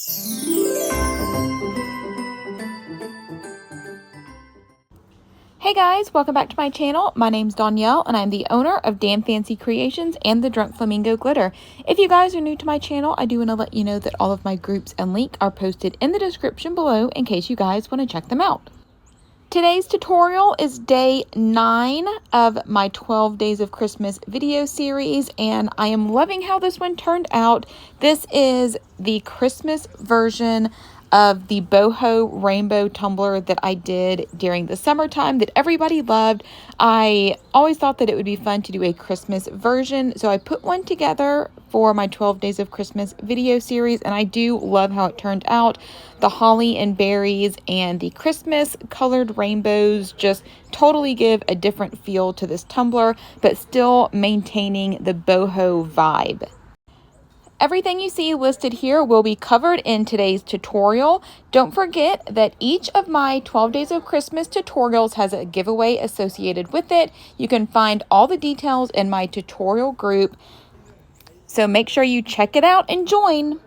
Hey guys, welcome back to my channel. My name's Danielle and I'm the owner of Damn Fancy Creations and the Drunk Flamingo Glitter. If you guys are new to my channel, I do want to let you know that all of my groups and link are posted in the description below in case you guys want to check them out. Today's tutorial is day 9 of my 12 Days of Christmas video series, and I am loving how this one turned out. This is the Christmas version of the boho rainbow tumbler that I did during the summertime that everybody loved. I always thought that it would be fun to do a Christmas version, so I put one together for my 12 Days of Christmas video series, and I do love how it turned out. The holly and berries and the Christmas colored rainbows just totally give a different feel to this tumbler, but still maintaining the boho vibe. Everything you see listed here will be covered in today's tutorial. Don't forget that each of my 12 Days of Christmas tutorials has a giveaway associated with it. You can find all the details in my tutorial group, so make sure you check it out and join.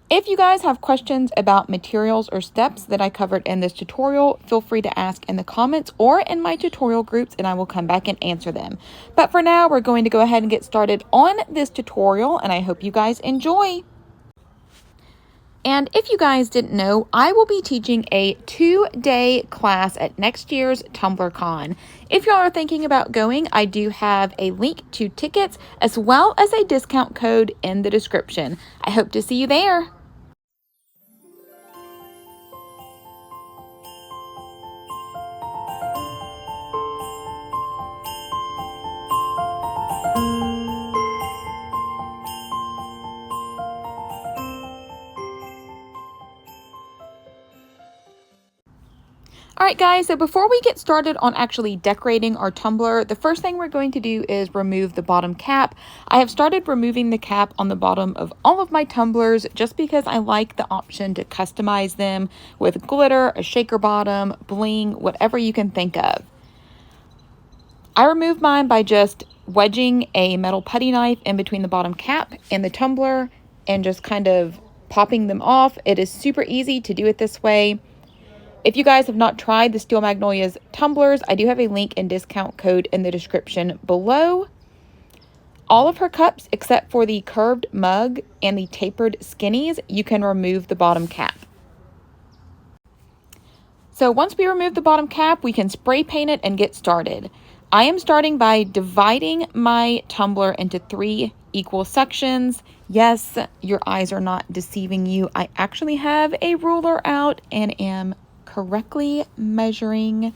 If you guys have questions about materials or steps that I covered in this tutorial, feel free to ask in the comments or in my tutorial groups and I will come back and answer them. But for now, we're going to go ahead and get started on this tutorial, and I hope you guys enjoy. And if you guys didn't know, I will be teaching a 2-day class at next year's TUMBLERCON. If y'all are thinking about going, I do have a link to tickets as well as a discount code in the description. I hope to see you there. Alright guys, so before we get started on actually decorating our tumbler, the first thing we're going to do is remove the bottom cap. I have started removing the cap on the bottom of all of my tumblers just because I like the option to customize them with glitter, a shaker bottom, bling, whatever you can think of. I removed mine by just wedging a metal putty knife in between the bottom cap and the tumbler and just kind of popping them off. It is super easy to do it this way. If you guys have not tried the Steel Magnolia's tumblers, I do have a link and discount code in the description below. All of her cups, except for the curved mug and the tapered skinnies, you can remove the bottom cap. So once we remove the bottom cap, we can spray paint it and get started. I am starting by dividing my tumbler into 3 equal sections. Yes, your eyes are not deceiving you. I actually have a ruler out and am correctly measuring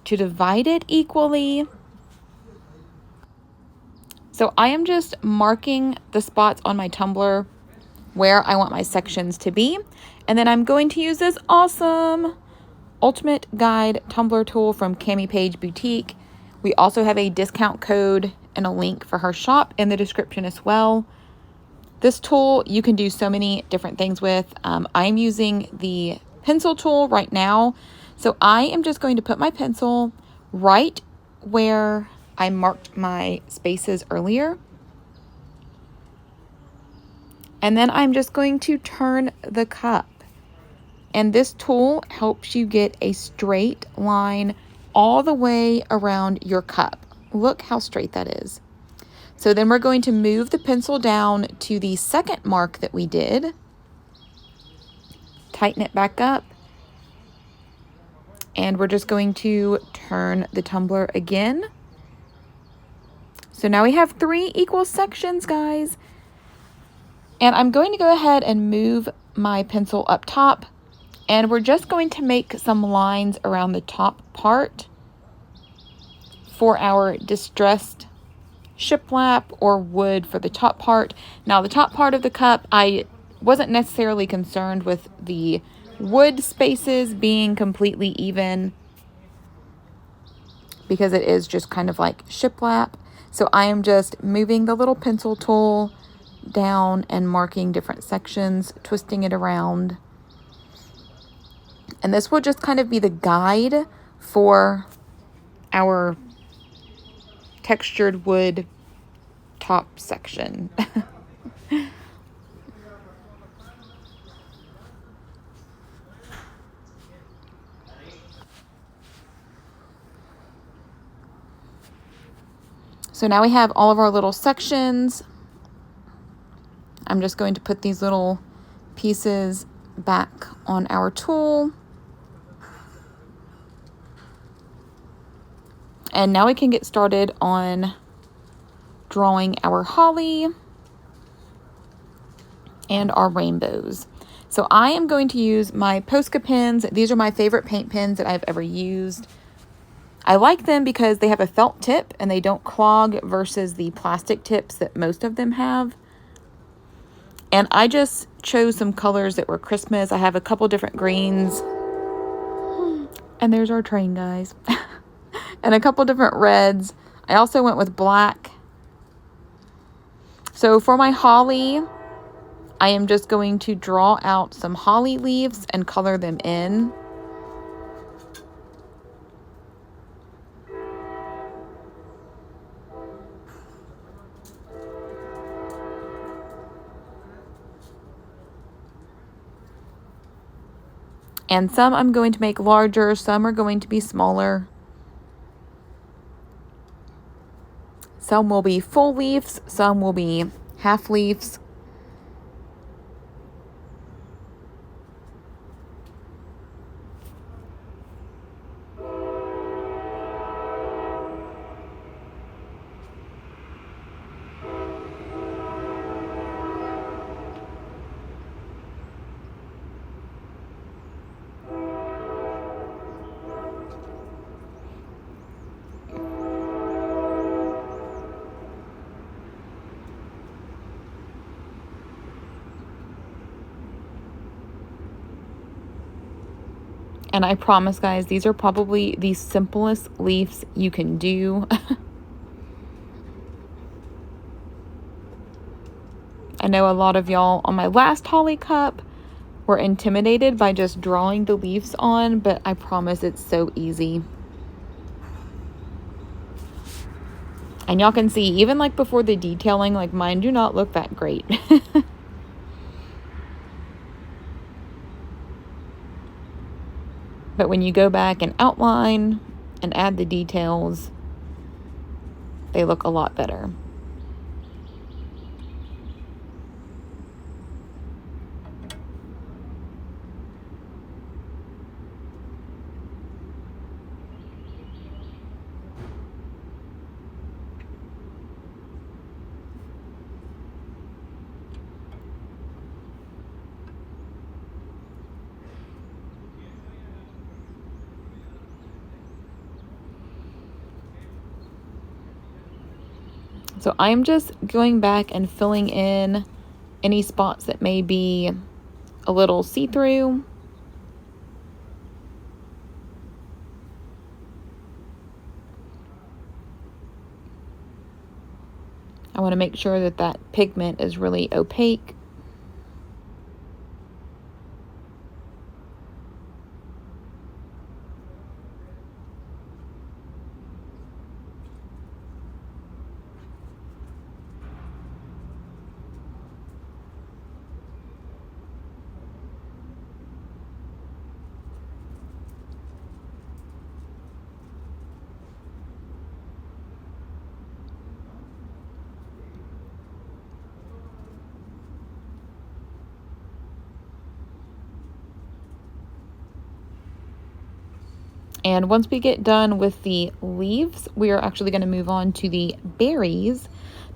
to divide it equally. So I am just marking the spots on my tumbler where I want my sections to be, and then I'm going to use this awesome Ultimate Guide tumbler tool from Cami Page Boutique. We also have a discount code and a link for her shop in the description as well. This tool you can do so many different things with. I'm using the pencil tool right now, so I am just going to put my pencil right where I marked my spaces earlier, and then I'm just going to turn the cup, and this tool helps you get a straight line all the way around your cup. Look how straight that is. So then we're going to move the pencil down to the second mark that we did, tighten it back up, and we're just going to turn the tumbler again. So now we have 3 equal sections, guys. And I'm going to go ahead and move my pencil up top, and we're just going to make some lines around the top part for our distressed shiplap or wood for the top part. Now the top part of the cup, I wasn't necessarily concerned with the wood spaces being completely even because it is just kind of like shiplap. So I am just moving the little pencil tool down and marking different sections, twisting it around. And this will just kind of be the guide for our textured wood top section. So now we have all of our little sections. I'm just going to put these little pieces back on our tool. And now we can get started on drawing our holly and our rainbows. So I am going to use my POSCA pens. These are my favorite paint pens that I've ever used. I like them because they have a felt tip and they don't clog versus the plastic tips that most of them have. And I just chose some colors that were Christmas. I have a couple different greens. And there's our train, guys. And a couple different reds. I also went with black. So for my holly, I am just going to draw out some holly leaves and color them in. And some I'm going to make larger, some are going to be smaller. Some will be full leaves, some will be half leaves. And I promise, guys, these are probably the simplest leaves you can do. I know a lot of y'all on my last holly cup were intimidated by just drawing the leaves on, but I promise it's so easy. And y'all can see, even like before the detailing, like mine do not look that great. But when you go back and outline and add the details, they look a lot better. So I'm just going back and filling in any spots that may be a little see-through. I want to make sure that that pigment is really opaque. And once we get done with the leaves, we are actually going to move on to the berries.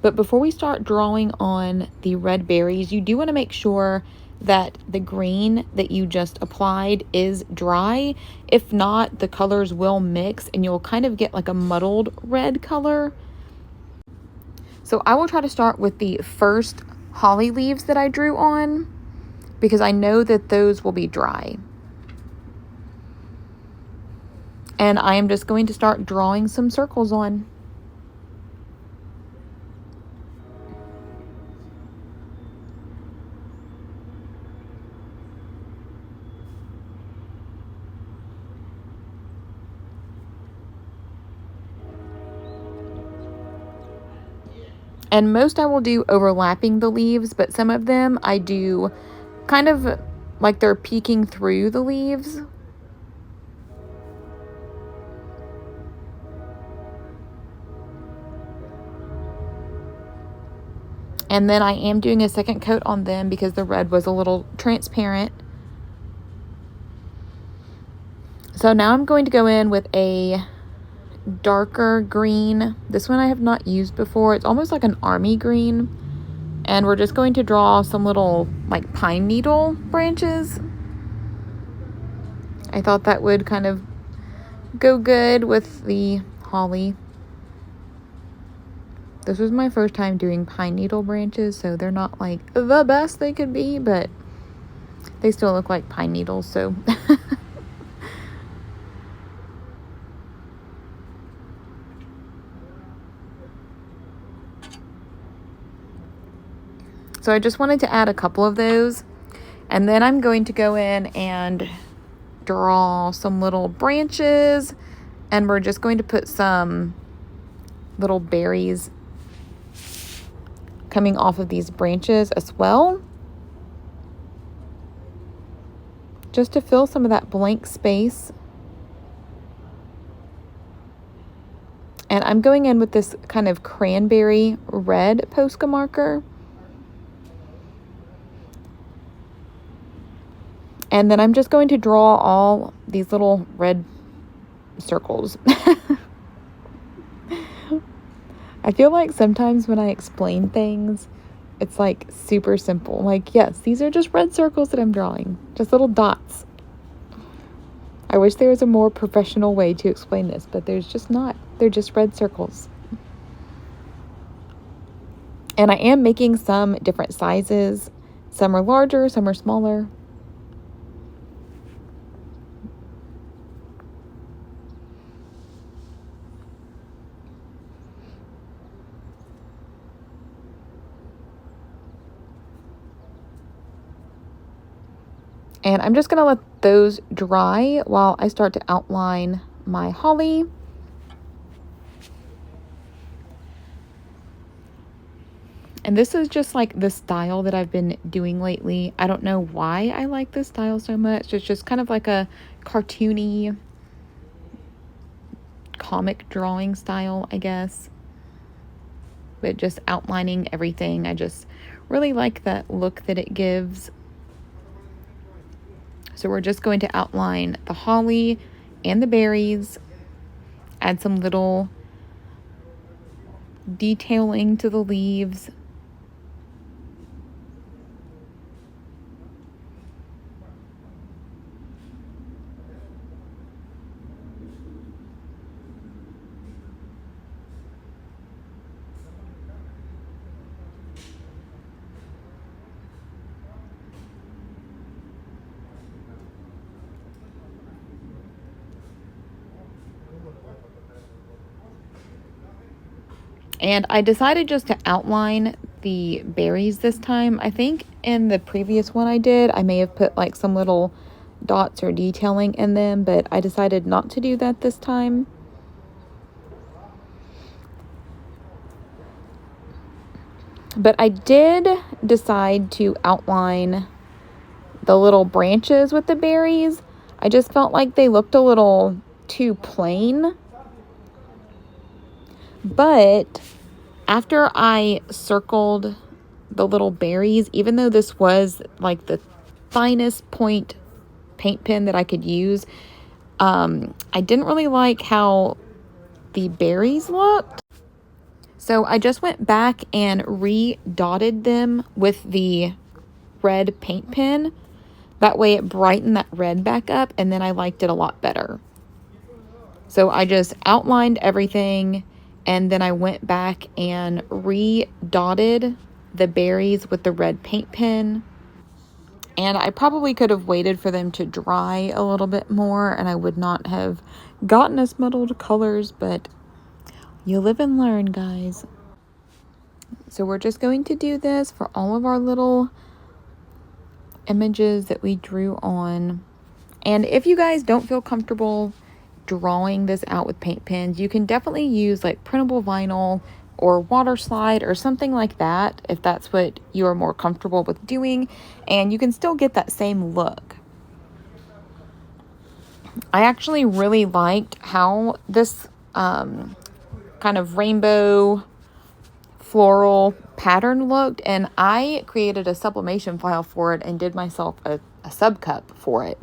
But before we start drawing on the red berries, you do want to make sure that the green that you just applied is dry. If not, the colors will mix and you'll kind of get like a muddled red color. So I will try to start with the first holly leaves that I drew on, because I know that those will be dry. And I am just going to start drawing some circles on. And most I will do overlapping the leaves, but some of them I do kind of like they're peeking through the leaves. And then I am doing a second coat on them because the red was a little transparent. So now I'm going to go in with a darker green. This one I have not used before. It's almost like an army green. And we're just going to draw some little like pine needle branches. I thought that would kind of go good with the holly. This was my first time doing pine needle branches, so they're not like the best they could be, but they still look like pine needles, so. So I just wanted to add a couple of those, and then I'm going to go in and draw some little branches, and we're just going to put some little berries coming off of these branches as well, just to fill some of that blank space. And I'm going in with this kind of cranberry red POSCA marker. And then I'm just going to draw all these little red circles. I feel like sometimes when I explain things, it's like super simple. Like, yes, these are just red circles that I'm drawing. Just little dots. I wish there was a more professional way to explain this, but there's just not. They're just red circles. And I am making some different sizes. Some are larger, some are smaller. And I'm just going to let those dry while I start to outline my holly. And this is just like the style that I've been doing lately. I don't know why I like this style so much. It's just kind of like a cartoony comic drawing style, I guess. But just outlining everything. I just really like that look that it gives. So we're just going to outline the holly and the berries, add some little detailing to the leaves. And I decided just to outline the berries this time. I think in the previous one I did, I may have put like some little dots or detailing in them, but I decided not to do that this time. But I did decide to outline the little branches with the berries. I just felt like they looked a little too plain. But after I circled the little berries, even though this was like the finest point paint pen that I could use, I didn't really like how the berries looked. So I just went back and re-dotted them with the red paint pen. That way it brightened that red back up, and then I liked it a lot better. So I just outlined everything, and then I went back and re-dotted the berries with the red paint pen. And I probably could have waited for them to dry a little bit more, and I would not have gotten as muddled colors, but you live and learn, guys. So we're just going to do this for all of our little images that we drew on. And if you guys don't feel comfortable drawing this out with paint pens, you can definitely use like printable vinyl or water slide or something like that if that's what you are more comfortable with doing, and you can still get that same look. I actually really liked how this kind of rainbow floral pattern looked, and I created a sublimation file for it and did myself a sub cup for it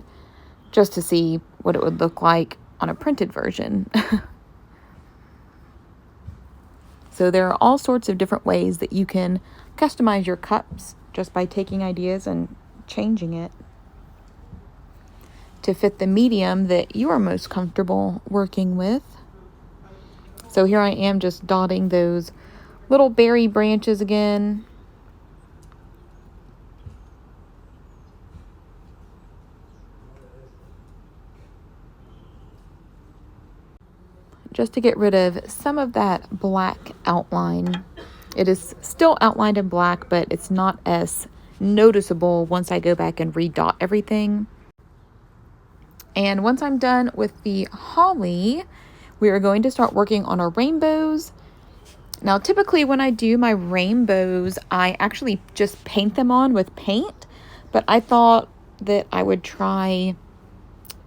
just to see what it would look like on a printed version. So there are all sorts of different ways that you can customize your cups just by taking ideas and changing it to fit the medium that you are most comfortable working with. So here I am just dotting those little berry branches again. Just to get rid of some of that black outline. It is still outlined in black, but it's not as noticeable once I go back and redot everything. And once I'm done with the holly, we are going to start working on our rainbows. Now, typically when I do my rainbows, I actually just paint them on with paint, but I thought that I would try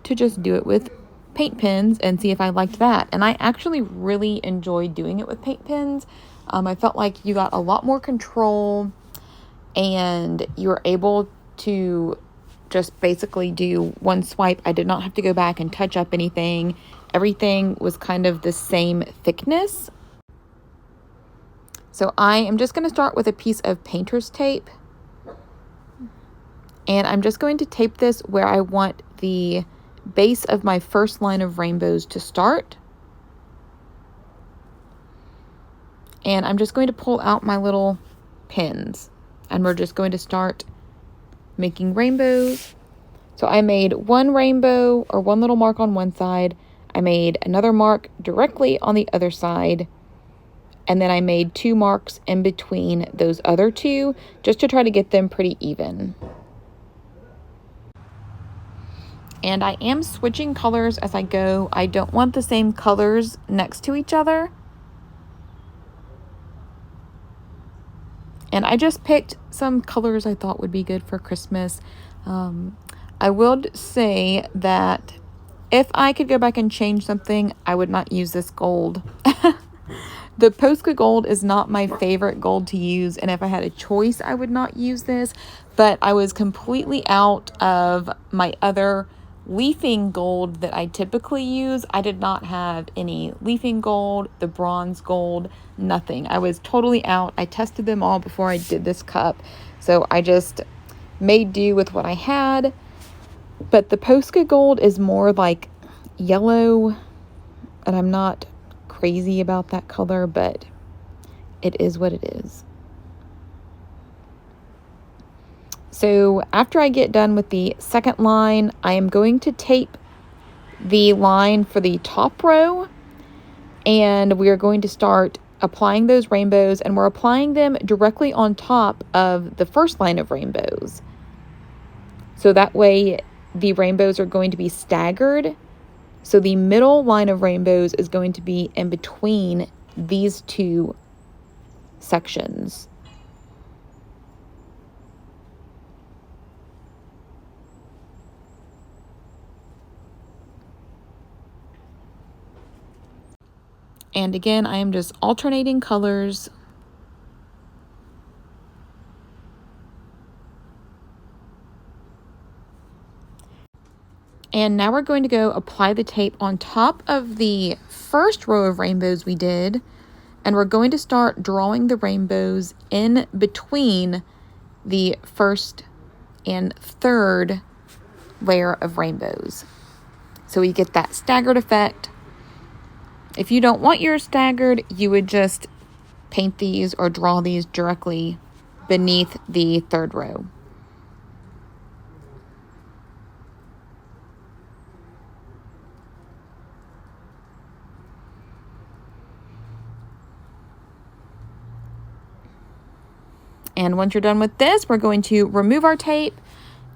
to just do it with paint pens and see if I liked that. And I actually really enjoyed doing it with paint pens. I felt like you got a lot more control and you were able to just basically do one swipe. I did not have to go back and touch up anything. Everything was kind of the same thickness. So I am just going to start with a piece of painter's tape. And I'm just going to tape this where I want the base of my first line of rainbows to start. And I'm just going to pull out my little pins. And we're just going to start making rainbows. So I made one rainbow, or one little mark on one side. I made another mark directly on the other side. And then I made 2 marks in between those other 2, just to try to get them pretty even. And I am switching colors as I go. I don't want the same colors next to each other. And I just picked some colors I thought would be good for Christmas. I will say that if I could go back and change something, I would not use this gold. The POSCA gold is not my favorite gold to use, and if I had a choice, I would not use this. But I was completely out of my other leafing gold that I typically use. I did not have any leafing gold, the bronze gold, nothing. I was totally out. I tested them all before I did this cup. So I just made do with what I had. But the POSCA gold is more like yellow, and I'm not crazy about that color, but it is what it is. So after I get done with the second line, I am going to tape the line for the top row, and we are going to start applying those rainbows, and we're applying them directly on top of the first line of rainbows. So that way the rainbows are going to be staggered. So the middle line of rainbows is going to be in between these 2 sections. And again, I am just alternating colors. And now we're going to go apply the tape on top of the first row of rainbows we did. And we're going to start drawing the rainbows in between the first and third layer of rainbows. So we get that staggered effect. If you don't want yours staggered, you would just paint these or draw these directly beneath the third row. And once you're done with this, we're going to remove our tape.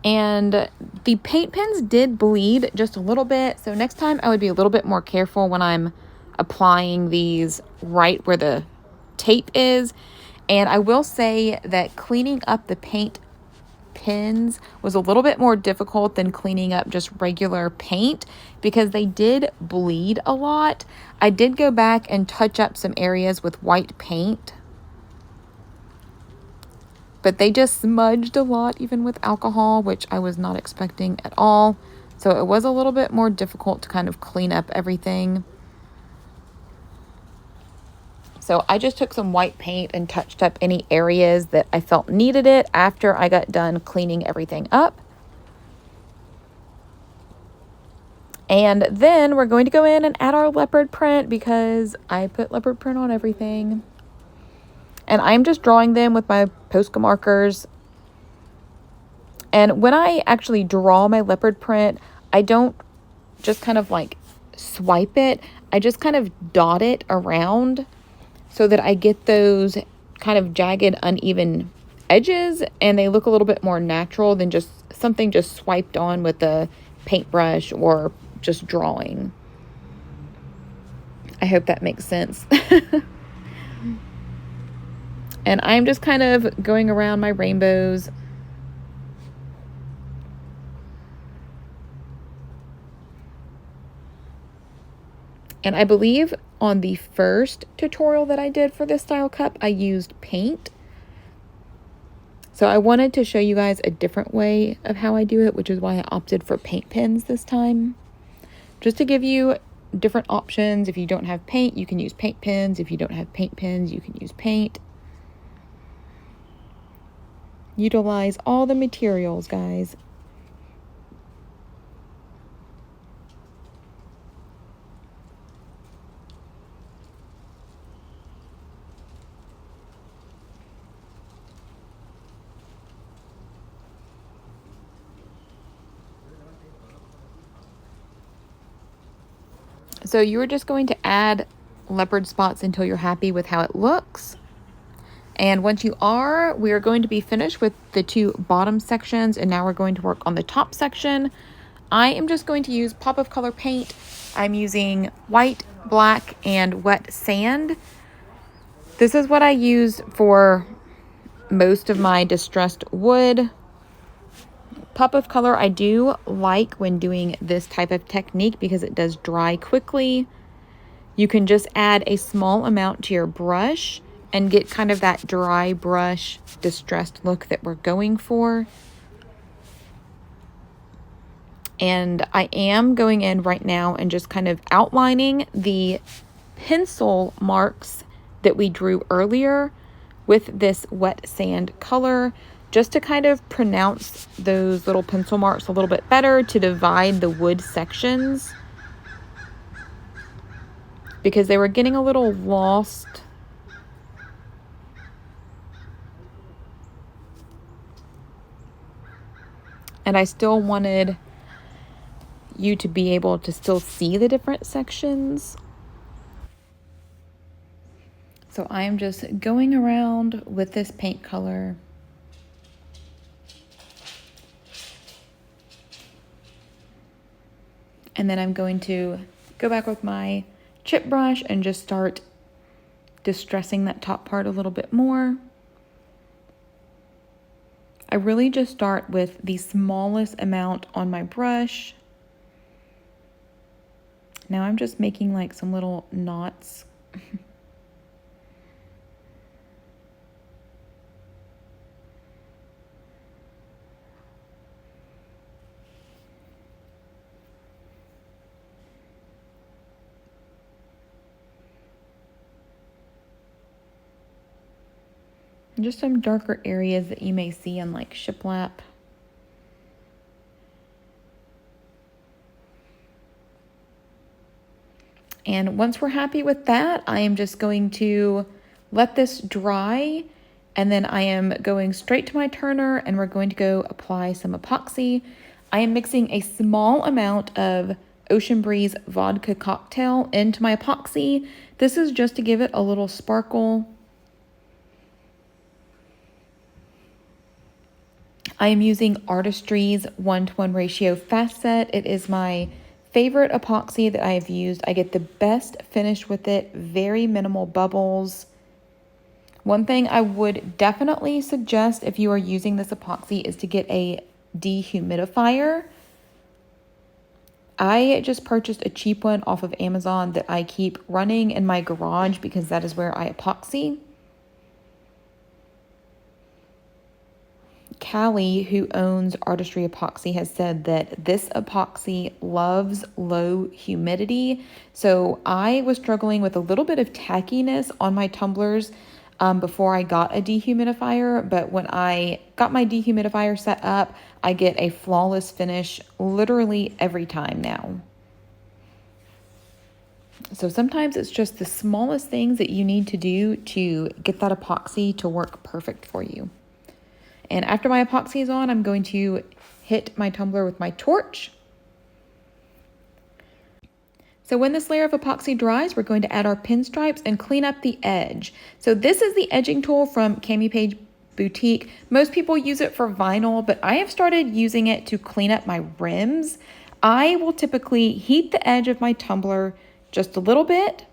And the paint pens did bleed just a little bit. So next time I would be a little bit more careful when I'm applying these right where the tape is. And I will say that cleaning up the paint pens was a little bit more difficult than cleaning up just regular paint because they did bleed a lot. I did go back and touch up some areas with white paint. but they just smudged a lot even with alcohol, which I was not expecting at all. So it was a little bit more difficult to kind of clean up everything. So I just took some white paint and touched up any areas that I felt needed it after I got done cleaning everything up. And then we're going to go in and add our leopard print because I put leopard print on everything. And I'm just drawing them with my POSCA markers. And when I actually draw my leopard print, I don't just kind of like swipe it. I just kind of dot it around so that I get those kind of jagged, uneven edges, and they look a little bit more natural than just something just swiped on with a paintbrush or just drawing. I hope that makes sense. And I'm just kind of going around my rainbows. And I believe on the first tutorial that I did for this style cup, I used paint. So I wanted to show you guys a different way of how I do it, which is why I opted for paint pens this time. Just to give you different options. If you don't have paint, you can use paint pens. If you don't have paint pens, you can use paint. Utilize all the materials, guys. So you're just going to add leopard spots until you're happy with how it looks. And once you are, we are going to be finished with the two bottom sections, and now we're going to work on the top section. I am just going to use pop of color paint. I'm using white, black, and wet sand. This is what I use for most of my distressed wood. Pop of color I do like when doing this type of technique because it does dry quickly. You can just add a small amount to your brush and get kind of that dry brush distressed look that we're going for. And I am going in right now and just kind of outlining the pencil marks that we drew earlier with this wet sand color, just to kind of pronounce those little pencil marks a little bit better, to divide the wood sections, because they were getting a little lost. And I still wanted you to be able to still see the different sections. So I am just going around with this paint color. And then I'm going to go back with my chip brush and just start distressing that top part a little bit more. I really just start with the smallest amount on my brush. Now I'm just making like some little knots. Just some darker areas that you may see on like shiplap. And once we're happy with that, I am just going to let this dry, and then I am going straight to my turner and we're going to go apply some epoxy. I am mixing a small amount of Ocean Breeze vodka cocktail into my epoxy. This is just to give it a little sparkle. I am using Artistry's 1:1 ratio fast set. It is my favorite epoxy that I have used. I get the best finish with it, very minimal bubbles. One thing I would definitely suggest if you are using this epoxy is to get a dehumidifier. I just purchased a cheap one off of Amazon that I keep running in my garage because that is where I epoxy. Callie, who owns Artistry Epoxy, has said that this epoxy loves low humidity. So I was struggling with a little bit of tackiness on my tumblers before I got a dehumidifier. But when I got my dehumidifier set up, I get a flawless finish literally every time now. So sometimes it's just the smallest things that you need to do to get that epoxy to work perfect for you. And after my epoxy is on, I'm going to hit my tumbler with my torch. So when this layer of epoxy dries, we're going to add our pinstripes and clean up the edge. So this is the edging tool from Cami Page Boutique. Most people use it for vinyl, but I have started using it to clean up my rims. I will typically heat the edge of my tumbler just a little bit,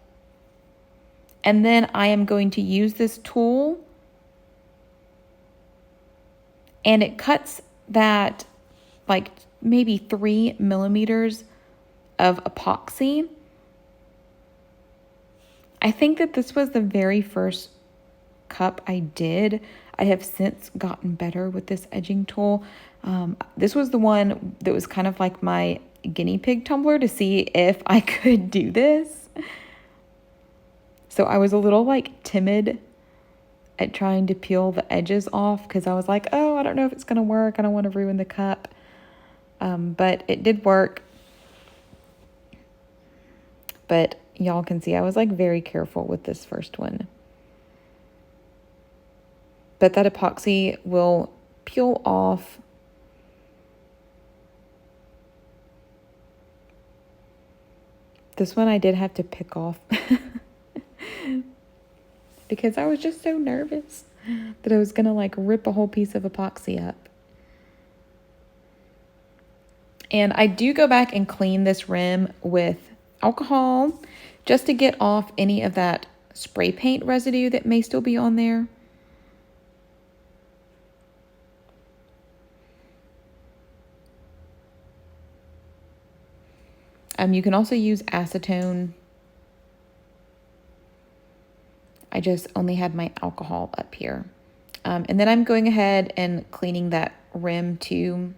and then I am going to use this tool, and it cuts that like maybe 3 millimeters of epoxy. I think that this was the very first cup I did. I have since gotten better with this edging tool. This was the one that was kind of like my guinea pig tumbler to see if I could do this. So I was a little like timid at trying to peel the edges off because I was like, oh, I don't know if it's gonna work. I don't want to ruin the cup. But it did work. But y'all can see I was like very careful with this first one. But that epoxy will peel off. This one I did have to pick off because I was just so nervous that I was gonna like rip a whole piece of epoxy up. And I do go back and clean this rim with alcohol just to get off any of that spray paint residue that may still be on there. You can also use acetone. I just only had my alcohol up here. And then I'm going ahead and cleaning that rim too.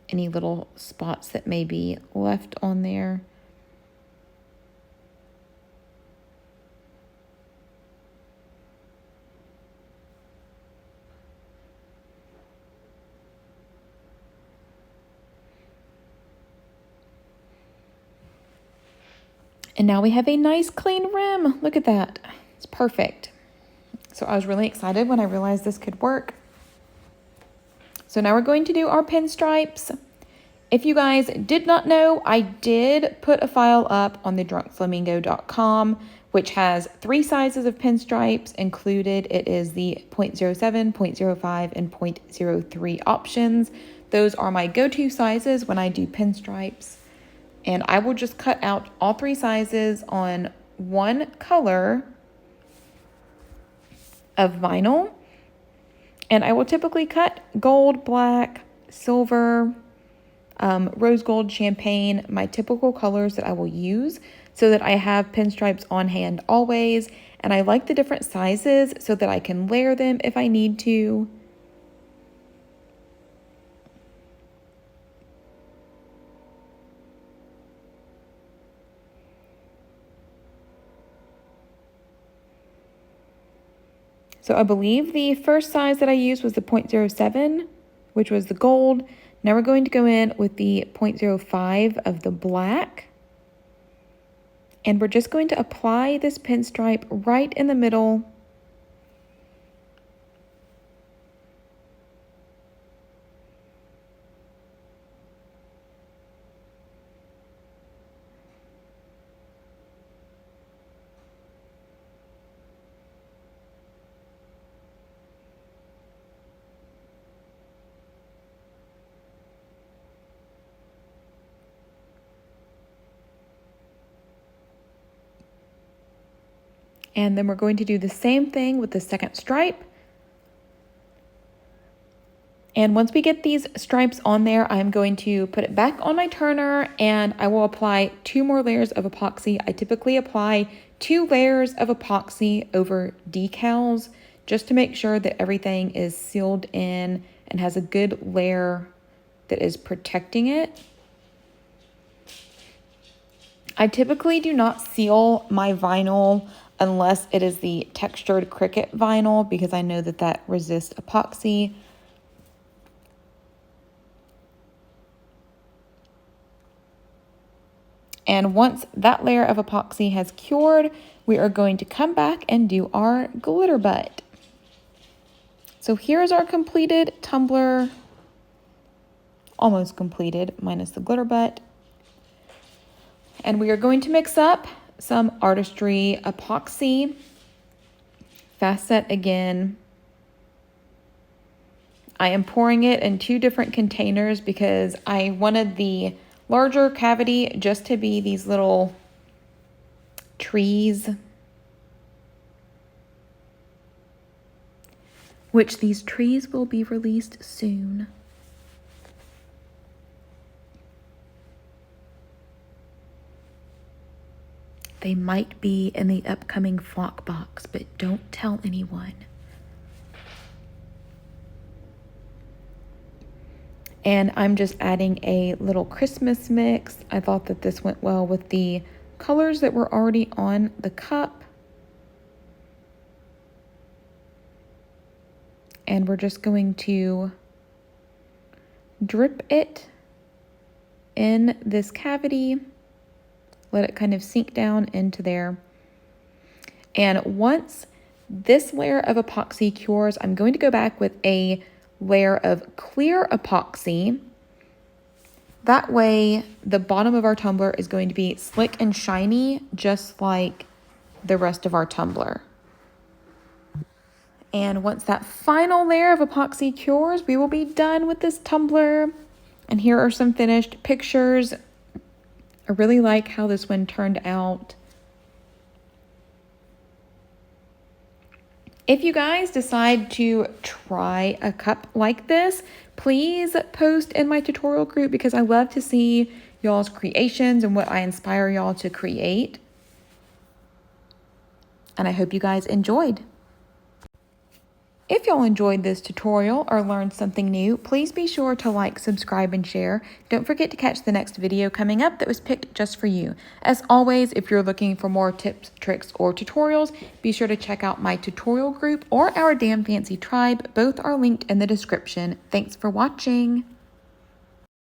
Any little spots that may be left on there. And now we have a nice clean rim. Look at that. It's perfect. So I was really excited when I realized this could work. So now we're going to do our pinstripes. If you guys did not know, I did put a file up on the drunkflamingo.com, which has 3 sizes of pinstripes included. It is the 0.07, 0.05, and 0.03 options. Those are my go-to sizes when I do pinstripes. And I will just cut out all 3 sizes on one color of vinyl. And I will typically cut gold, black, silver, rose gold, champagne, my typical colors that I will use so that I have pinstripes on hand always. And I like the different sizes so that I can layer them if I need to. So I believe the first size that I used was the 0.07, which was the gold. Now we're going to go in with the 0.05 of the black. And we're just going to apply this pinstripe right in the middle. And then we're going to do the same thing with the second stripe. And once we get these stripes on there, I'm going to put it back on my turner and I will apply 2 more layers of epoxy. I typically apply 2 layers of epoxy over decals just to make sure that everything is sealed in and has a good layer that is protecting it. I typically do not seal my vinyl unless it is the textured Cricut vinyl because I know that that resists epoxy. And once that layer of epoxy has cured, we are going to come back and do our glitter butt. So here's our completed tumbler, almost completed, minus the glitter butt. And we are going to mix up some Artistry epoxy, fast set again. I am pouring it in 2 different containers because I wanted the larger cavity just to be these little trees, which these trees will be released soon. They might be in the upcoming flock box, but don't tell anyone. And I'm just adding a little Christmas mix. I thought that this went well with the colors that were already on the cup. And we're just going to drip it in this cavity. Let it kind of sink down into there. And once this layer of epoxy cures, I'm going to go back with a layer of clear epoxy. That way, the bottom of our tumbler is going to be slick and shiny, just like the rest of our tumbler. And once that final layer of epoxy cures, we will be done with this tumbler. And here are some finished pictures. I really like how this one turned out. If you guys decide to try a cup like this, please post in my tutorial group because I love to see y'all's creations and what I inspire y'all to create. And I hope you guys enjoyed. If y'all enjoyed this tutorial or learned something new, please be sure to like, subscribe, and share. Don't forget to catch the next video coming up that was picked just for you. As always, if you're looking for more tips, tricks, or tutorials, be sure to check out my tutorial group or our Damn Fancy tribe. Both are linked in the description. Thanks for watching.